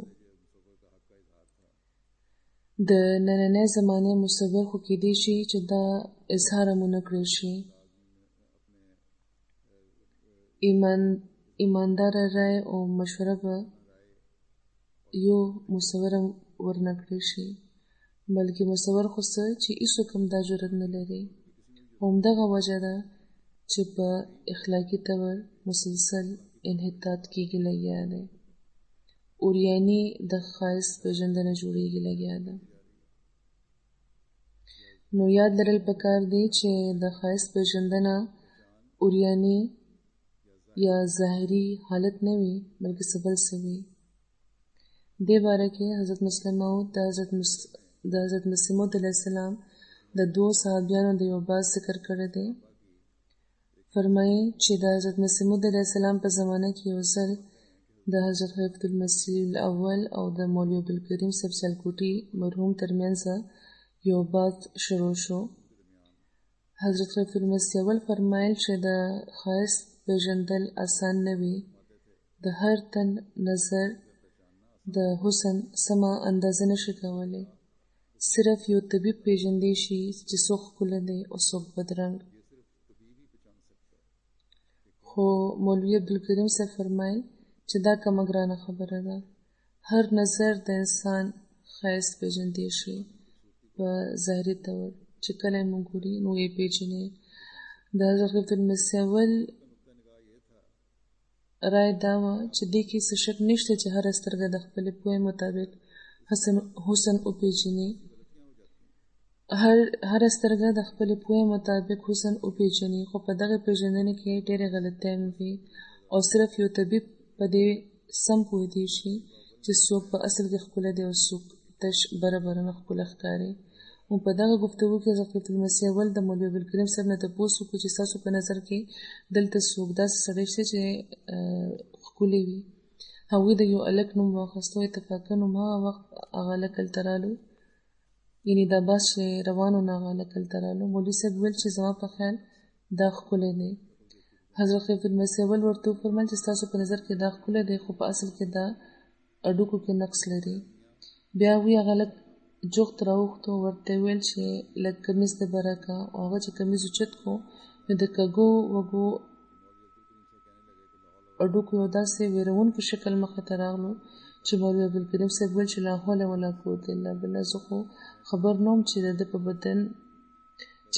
د نننۍ زمانې مصور خو کېدای شي چې دا اظهار هم ونه کړی شي. ایمانداره رای او مشوره به یو مصور هم ورنه کړی شي، بلکې مصور خو څه چې هېڅوک هم دا جرأت نه لري. همدغه وجه ده چې په اخلاقي طور مسلسل انحطاط کېږي لګیا دی. اوریاني د ښایست پېژندنه جوړېږي لګیا ده. نو یاد لرل پکار دی چې د ښایست پېژندنه اوریاني یا ظاهري حالت نه وي، بلکې څه بل څه وي. دې باره کې حضرت مسلم موعود د حضرت مسیح موعود علیه السلام د 2 صحابیانو د یو باز ذکر کړی دی. فرمایي چې د حضرت مسیح موعود علیه السلام په زمانه کې یو ځل د حضرت خلیفة المسیح الاول او د مولوي عبدالکریم صاحب سیالکوټي مرحوم ترمنځ یو باد شروع شو. حضرت خلیفة المسیح اول فرمایل چې د ښایست پېژندل اسان نه وي. د هر تن نظر د حسن سمه اندازه نشي کولی. صرف یو طبیب پېژندی شي چې څوک ښکلی دی او څوک بدرنګ. خو مولوي عبدالکریم صاحب فرمایل چې دا کومه ګرانه خبره ده. هر نظر د انسان ښایست پېژندی شي په ظاهري طور، چې کله یې موږ ګوري نو یې پېژنې. د حضرت خلیفة المسیح اول رای دا وه چې دې کې څه شک نشته چې هره سترګه د خپلې پوهې مطابق حسن وپېژني. هره سترګه د خپلې پوهې مطابق حسن وپېژني، خو په دغه پېژندنې کې ډېرې غلطیانې وي او صرف یو طبیب په دې سم پوهېدی شي چې څوک په اصل کې ښکلی دی او څوک تش بره نه ښکلی ښکاري. او په دغه گفتگو کې حضرت خلیفة المسیح اول د مولوي عبدالکریم صاحب نه تپوس وکړو چې ستاسو په نظر کې دلته څوک داسې سړی شته چې ښکلی وي. هغوی د یو هلک نوم واخیستو. اتفاقا نوم هغه وخت هغه هلک هلته رالو، یعنې دا باز چې روان و نو هغه هلک هلته رالو. مولوي صاحب ویل چې زما په خیال دا ښکلی دی. حضرت خلیفة المسیح اول ورته وفرمیل چې ستاسو په نظر کې دا ښکلی دی، خو په اصل کې دا هډوکو کې نقص لري. بیا هغوی هغه هلک جغت راوښتو، ورته ویل چې لږ کمیس د بره که. او هغه چې کمیس اوچت کړو نو د کږو وږو هډوکو یو داسې ویرونکي شکل مخې ته راغلو چې مولوي عبدالکریم صاحب ویل چې لا حول ولا قوة الا بالله. زه خو خبر نه وم چې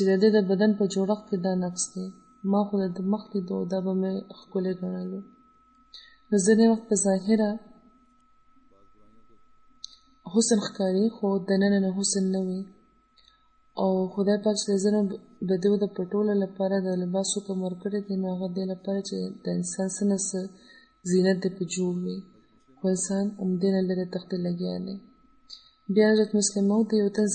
د ده د بدن په جوړښت کې دا نقص دی. ما خو د مخ لیدو دا به مې ښکلی ګڼلو. نو ځینې وخت په ظاهره حسن ښکاري، خو دننه نه حسن نه وي. او خدای پاک چې د ځینو بدیو د پټولو لپاره د لباس حکم ورکړی دی، نو هغه دې لپاره چې د انسان څه نه څه زینت دې په جوړ وي، خو انسان همدې نه لرې تښتې لګیا دی. بیا حضرت مسلم موعود د یو تن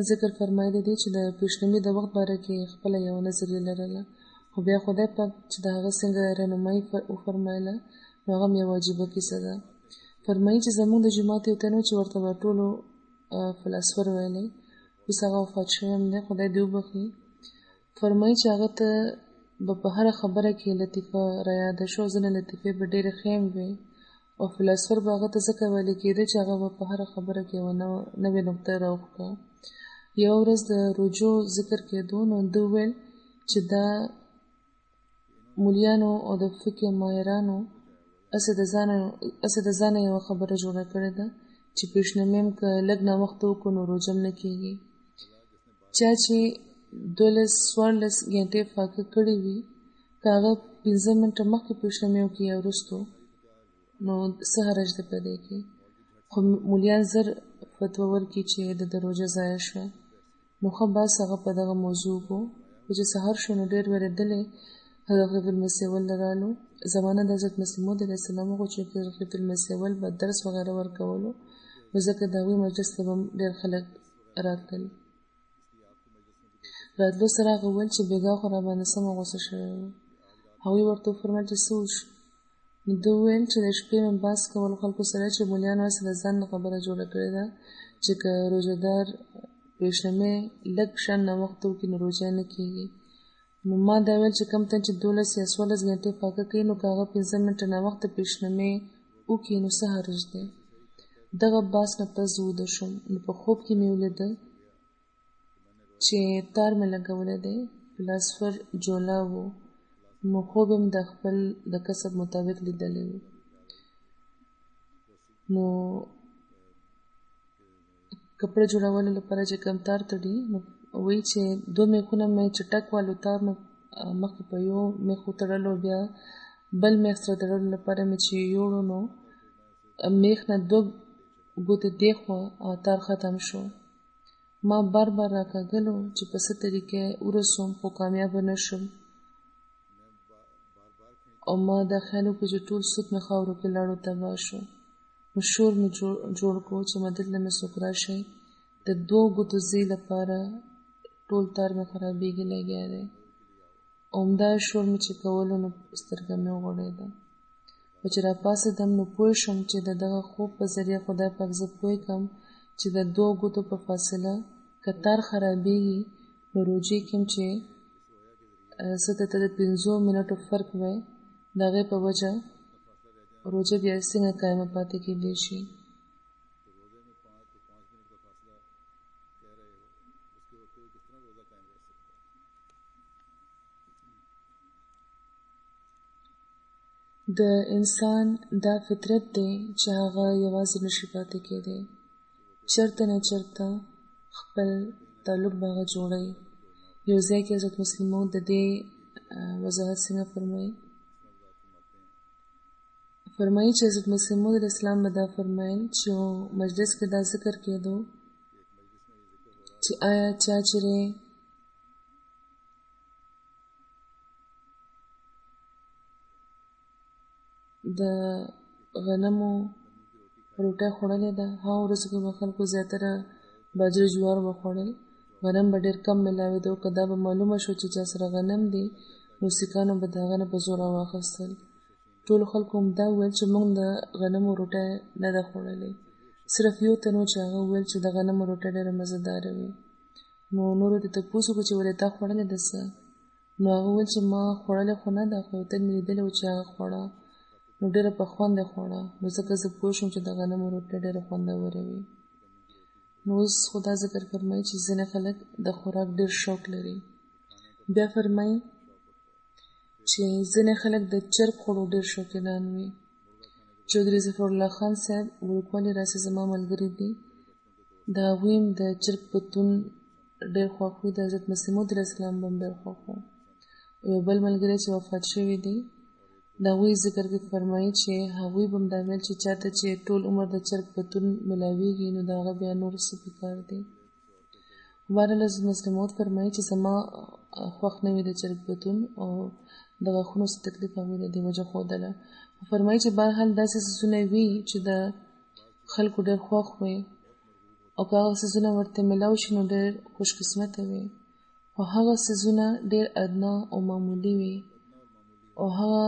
ذکر فرمایلی دی چې د پیشنمي د وخت باره کې خپله یوه نظریه لرله، خو بیا خدای پاک چې د هغه څنګه رهنمایي وفرمایله نو هغه هم یوه عجیبه کیسه ده. فرمایي چې زموږ د جومات یو تن و چې ورته به ټولو فلاسفر ویلی، اوس هغه وفات شوی هم دی، خدای دې وبخي. فرمایي چې هغه ته به په هره خبره کې لطیفه رایاده شو، ځینې لطیفې به ډېرې ښې هم وې، او فلاسفر به هغه ته ځکه ویلی کېده چې هغه به په هره خبره کې یوه نوې نقطه راوښکه. یوه ورځ د روجو ذکر کېدو، نو ده وویل چې دا مولیانو او د فقه ماهرانو هسې د ځانه یوه خبره جوړه کړې ده چې پیشنمي هم که لږ ناوخته وکړو نو روژه هم نه کېږي. چا چې 12-14 ګنټې فاقه کړې وي، که هغه 15 منټه مخکې پیشنمي وکړي یا وروستو، نو څه حرج دی په دې کې. خو مولیان زر فتوا ورکړي چې د روژه ضایع شوه. نو ښه بحث هغه په دغه موضوع وکړو. خو چې سهار شو نو ډېر وېرېدلی حضرت خلیفة المسیح اول رالو. زمانه د حضرت مسیح موعود علیه السلام وغو چې حضرت خلیفة المسیح اول به درس وغیره ورکولو، نو ځکه د هغوی مجلس ته به ډېر خلک راتلل. راتلو سره هغه وویل چې بېګاه خو راباندې سمه غوسه شوی و. هغوی ورته وفرمیل چې څه وشو؟ نو ده وویل چې د شپې مې بحث کولو خلکو سره چې مولیانو هسې د ځان نه خبره جوړه کړې ده چې که روژهدار پیشنمې لږ شان ناوخته وکړي نو روژه نه کېږي. نو ما دا ویل چې کوم تن چې 12 یا 14 غنټې فاقه کوي نو که هغه 15 منټه ناوخته پیشنمې وکړي نو څه حرج دی. دغه بحث نه پس زه ویده شوم. نو په خوب کې مې ولیده چې تار مې لګولی دی، فلاسفر جولا و. نو خوب هم د خپل د کسب مطابق لیدلی و. نو کپړه جوړولو لپاره چې کوم تار تړي نو وایي چې 2 میخونه مې چټک والو تار مې مخکې په یو میخ وتړلو، بیا بل میخ سره تړلو لپاره مې چې یوړو نو میخ نه 2 ګوتې دېخوا تار ختم شو. ما بار راکاږلو چې په څه طریقې ورسوم خو کامیابه نه شم. او ما دا خیال وکړ چې ټول سود مې خاورو کې لاړو تباه شو. نو شور مې جوړ کړو چې مدد له مې څوک راشي، د 2 ګوتو ځای لپاره ټول تار مې خرابېږي لګیا دی. همدا شور مې چې کولو نو سترګه مې وغړېده. او چې راپاڅېدم نو پوه شم چې د دغه خوب په ذریعه خدای پاک زه پوه کړم چې د 2 ګوتو په فاصله که تار خرابېږي نو روژې کې هم چې څه ته د 15 منټو فرق وی د هغې په وجه روژه بیا څنګه قایمه پاتې کېدی شي. د انسان دا فطرت دی چې هغه یوازې نشي پاتې کېدی، چېرته نه چېرته خپل تعلق به هغه جوړوي. یو ځای کې حضرت مسلم موعود د دې وضاحت څنګه فرمایي چې حضرت مسلم موعود علیه السلام به دا فرمایل چې مجلس کې دا ذکر کېدو چې آیا چا چېرې د غنمو روټۍ خوړلې ده. هغه ورځو کې به خلکو زیاتره باجره جوار به خوړل، غنم به ډېر کم میلاوېده. که دا به معلومه شو چې چا سره غنم دی نو سیکانو به د هغه نه په زوره واخیستل. ټولو خلکو هم دا وویل چې موږ د غنمو روټۍ نه ده خوړلې. صرف یو تن و چې هغه وویل چې د غنمو روټۍ ډېره مزهداره وي. نو نورو ته تپوس وکړو چې ولې تا خوړلې ده څه؟ نو هغه وویل چې ما خوړلې خو نه ده، خو یو تن مې لیدلی و چې هغه خوړه نو ډېره په خوند یې خوړه. نو ځکه زه پوه شوم چې د غنمو روټۍ ډېره خوندوره وي. نو اوس خو دا ذکر فرمایي چې ځینې خلک د خوراک ډېر شوق لري. بیا فرمایي چې ځینې خلک د چرګ خوړو ډېر شوقینان وي. چودھری ظفرالله خان صاحب وړوکوالي راسې زما ملګري دي، د هغوی هم د چرګ پتون ډېر خوښ وي. د حضرت مسیح موعود علیه السلام به هم ډېر خوښ و. یو بل ملګری چې وفات شوي دی د هغوی ذکر کې فرمایي چې هغوی به هم دا ویل چې چاته چې ټول عمر د چرګ پتون میلاویږي نو د هغه بیا نور څه پکار دی. بهرحال حضرت مسیح موعود فرمایي چې زما خوښ نه وي د چرګ پتون او د غاښونو څه تکلیف هغوی د دې وجه ښودله. فرمایي چې بهرحال داسې څیزونه وي چې د خلکو ډېر خوښ وي او که هغه څیزونه ورته میلاو شي نو ډېر خوش قسمته وي. خو هغه څیزونه ډېر ادنا او معمولي وي او هغه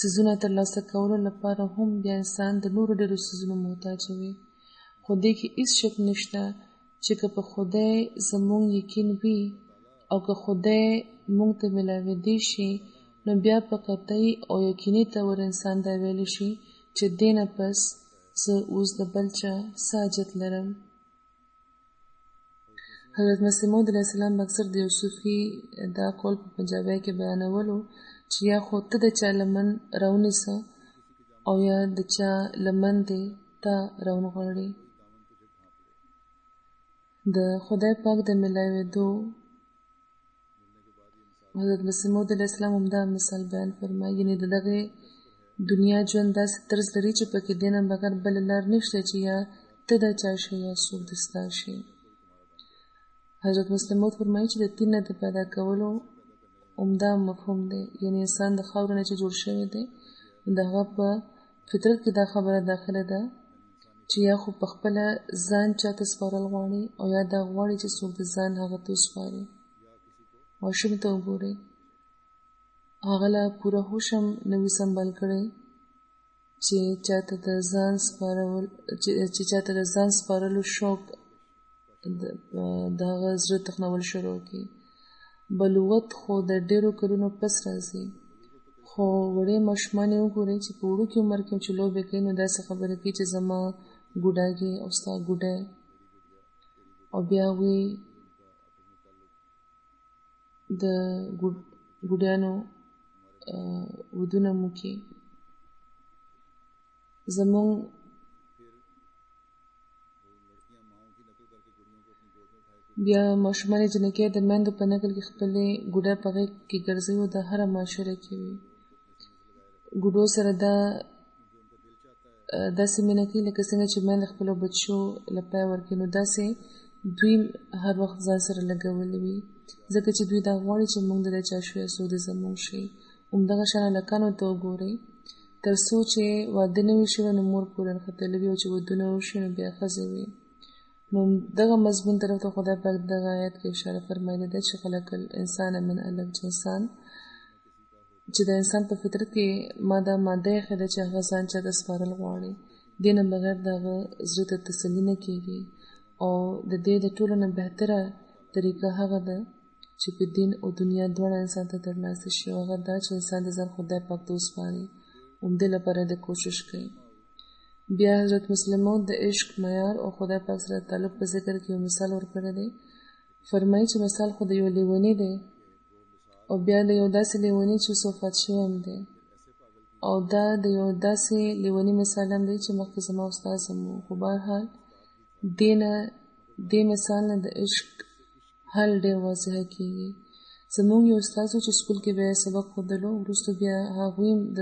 څیزونه ترلاسه کولو لپاره هم بیا انسان د نورو ډېرو څیزونو محتاج وي. خو دې کې هېڅ شک نشته چې که په خدای زموږ یقین وي او که خدای موږ ته میلاوېدی شي نو بیا په قطعي او یقیني طور انسان دا ویلی شي چې دې نه پس زه اوس د بل چا څه حاجت لرم. حضرت مسیح موعود علیه السلام اکثر د یو صوفي دا قول په پنجابۍ کې بیانولو چې یا خو ته د چا لمن راونیسه او یا د چا لمن دې تا راونغاړي. د خدای پاک د میلاوېدو حضرت مسیح موعود علیه السلام همدا مثال بیان فرمایي، یعنې د دغې دنیا ژوند داسې طرز لري چې پکې دې نه بغیر بله لار نشته چې یا ته دا چا شي یا څوک د ستا شي. حضرت مسیح موعود فرمایي چې د طین نه د پیدا کولو عمده مفهوم دی، یعنې انسان د خاورو نه چې جوړ شوی دی د هغه په فطرت کې دا خبره داخله ده چې یا خو په خپله ځان چاته سپارل غواړي او یا دا غواړي چې څوک د ځان هغه ته وسپاري. ماشوم ته وګورئ، هغه له پوره هوش هم نه وي سنبال کړی چې چاته د ځان سپارلو شوق د هغه زړه تخنول شروع کړي. بلوغت خو د ډېرو کلونو پس راځي، خو وړې ماشومان یې وګورئ چې په وړوکي عمر کې چې لوبې کوي نو داسې خبرې کوي چې زما ګوډاګي او ستا ګوډی، او بیا هغوی د ګوډیانو ودونه موکي. زمونږ بیا ماشومان جنکۍ د میندو په نکل کې خپلې ګوډه په غېږ کې ګرځوي او د هره معاشره کې وي. ګوډو سره داسې مینه کوي لکه څنګه چې میندې خپلو بچو لپای ورکوي، نو داسې دوی هر وخت ځان سره لګولي وي، ځکه چې دوی دا غواړي چې موږ د چا شو یا څوک د زموږ شي. همدغه شان هلکانو ته وګورئ، تر څو چې واده نه وي شوی نو مور پورې نښتلې وي، او چې ودونه وشي نو بیا ښځې وي. نو دغه مضمون طرف ته خدای پاک دغه آیات کې اشاره فرمایلې ده چې خلق الانسان من علق، چې د انسان په فطرت کې دا ماده یې ښه ده چې هغه ځان چاته سپارل غواړي، دې نه بغیر د هغه زړه ته تسلي نه کېږي. او د دې د ټولو نه بهتره طریقه هغه ده چې په دین او دنیا دواړه انسان ته ترلاسه شي، او هغه دا چې انسان د ځان خدای پاک ته وسپاري، همدې لپاره د کوشش کوي. بیا حضرت مسلم موعود د عشق معیار او خدای پاک سره تعلق په ذکر کې یو مثال ورکړی دی. فرمایي چې مثال خو د یو لیوني دی، او بیا د یو داسې لیوني چې وفات شوی هم دی، او دا د یو داسې لیوني مثال هم دی چې مخکې زما استاد هم و. خو بهرحال دې مثال نه د عشق حل ډېر واضحه کېږي. زموږ یو استاد و چې سکول کې بیا سبق ښودلو، وروسته بیا هغوی هم د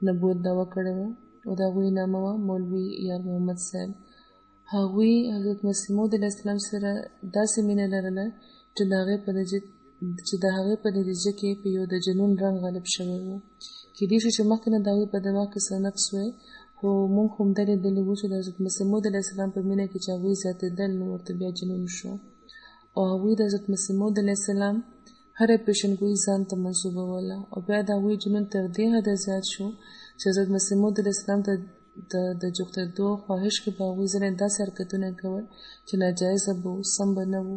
نبوت دعوه کړې وه، او د هغوی نامه وه مولوي یار محمد صاحب. هغوی حضرت مسیح موعود علیه السلام سره داسې مینه لرله چې د هغې په نتیجه کې په یو د جنون رنګ غالب شوی و. کېدای شي چې مخکې نه د هغوی په دماغ کې څه نقص وی، خو موږ خو همدا لیدلي وو چې د حضرت مسیح موعود علیه السلام په مینه کې چې هغوی زیاتېدل نو ورته بیا جنون شو، او هغوی د حضرت مسیح موعود علیه السلام هره پیشنګویي ځان ته منسوبوله، او بیا د هغوی جنون تر دې حده زیات شو چې حضرت مسیح موعود علیه السلام ته د جوختېدو خواهش کې به هغوی ځینې داسې حرکتونه کول چې ناجایزه به وو، سم به نه وو.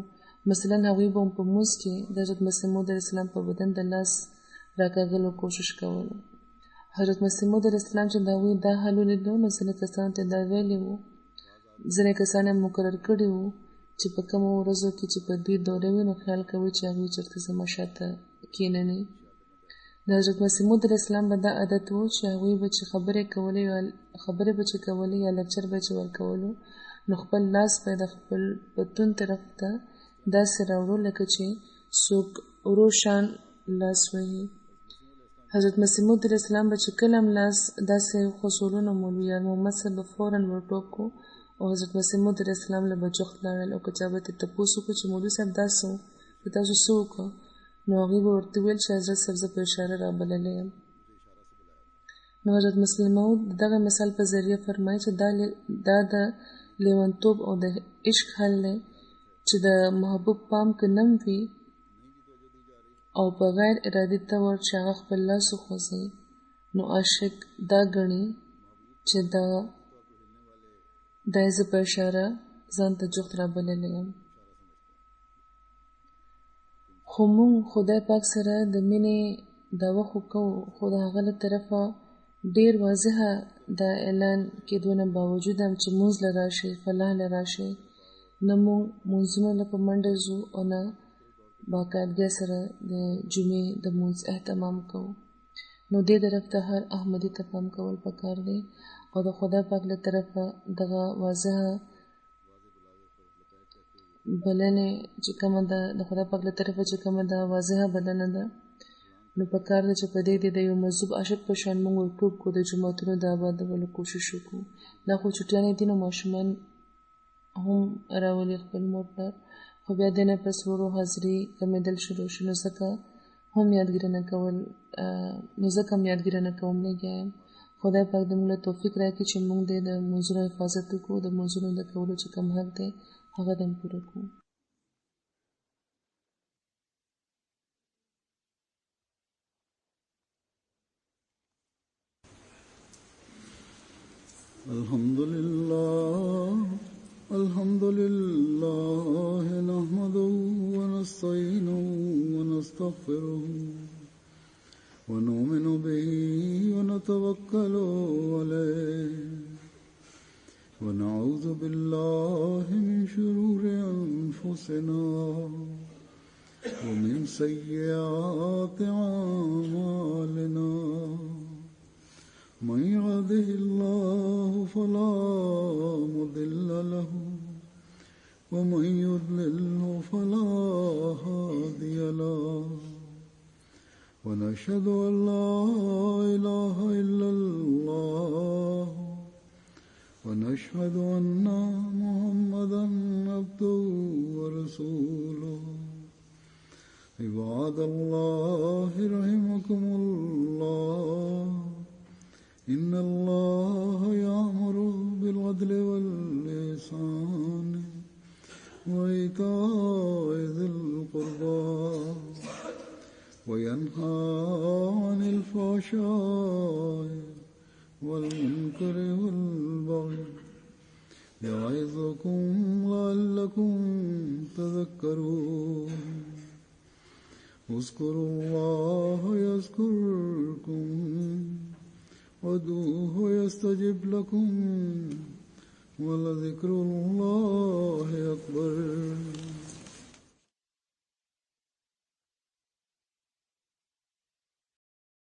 مثلا هغوی به په مونځ کې د حضرت مسیح موعود علیه السلام په بدن د لاس راکاږلو کوشش کولو. حضرت مسیح موعود علیه السلام چې د هغوی دا حال ولیدو نو ځینې کسانو ته دا ویلي وو، ځینې کسان یې مقرر کړي وو چې په کومو ورځو کې چې په دوی دوره وي نو خیال کوي چې هغوی چېرته زما شاته کښېنني. د حضرت مسیح موعود علیه السلام به دا عادت و چې هغوی به چې خبرې به چې کولې یا لکچر به چې ورکولو نو خپل لاس به د خپل پتون طرف ته داسې راوړو لکه چې څوک ورو شان لاس وهي. حضرت مسیح موعود علیه السلام به چې کله هم لاس داسې وخوځولو نو مولوي یار محمد صاحب به فوراً ورټوپ کو، او حضرت مسیح موعود علیه السلام له به جوخت لاړل، او که چا به ترې تپوس وکړو چې مولوي صاحب دا څه و، چې تاسو څه وکړه، نو هغوی به ورته ویل چې حضرت صاحب زه په اشاره رابللی یم. نو حضرت مسلم موعود دغه مثال په ذریعه فرمایي چې دا د لیونتوب او د عشق حل دی چې د محبوب پام که نم وي او په غیر ارادي طور چې هغه خپل لاس وخوځوي نو عاشق دا ګڼي چې دا زه په اشاره ځان ته جوخت رابللی یم. خو مونږ خدای پاک سره د مینې دعوه خو کوو، خو د هغه له طرفه ډېر واضحه دا اعلان کېدو نه باوجود هم چې مونځ له راشئ، فلاح له راشئ، نه مونږ مونځونو له په منډه ځو او نه باقاعدګۍ سره د جمعې د مونځ اهتمام کوو. نو دې طرف ته هر احمدي ته پام کول پکار دی، او د خدای پاک له طرفه دغه واضحه بلنې چې کومه ده، د خدای پاک له طرفه چې کومه ده واضحه بلنه ده، نو پکار ده چې په دې د یو مذهب عاشق په شان موږ ورټوپ کړو، د جوماتونو د آبادولو کوشش وکړو. دا خو چټیانې دي نو ماشومان هم راولي خپل مور پلار، خو بیا دې نه پس ورو حاضري کمېدل شروع شي، نو ځکه هم یادګیره نه کوم لګیا یم. خدای پاک دې موږ له توفیق راکړي چې موږ دې د مونځونو حفاظت وکړو، د مونځونو د کولو چې کوم حق دی هغه دې هم پوره کړو. الحمد لله ونستغفره ونؤمن به ونتوكل عليه ونعوذ بالله من شرور أنفسنا ومن سيئات أعمالنا من يهده الله فلا مضل له ومن يضلله فلا هادي له ونشهد أن لا إله إلا الله ونشهد أن محمدا عبده ورسوله عباد الله رحمكم الله إن الله يأمر بالعدل والإحسان وإيتاء ذي القربى وينهى عن الفحشاء والمنكر والبغي يعظكم لعلكم تذكرون اذكروا الله يذكركم وادعوه يستجب لكم ولذكر الله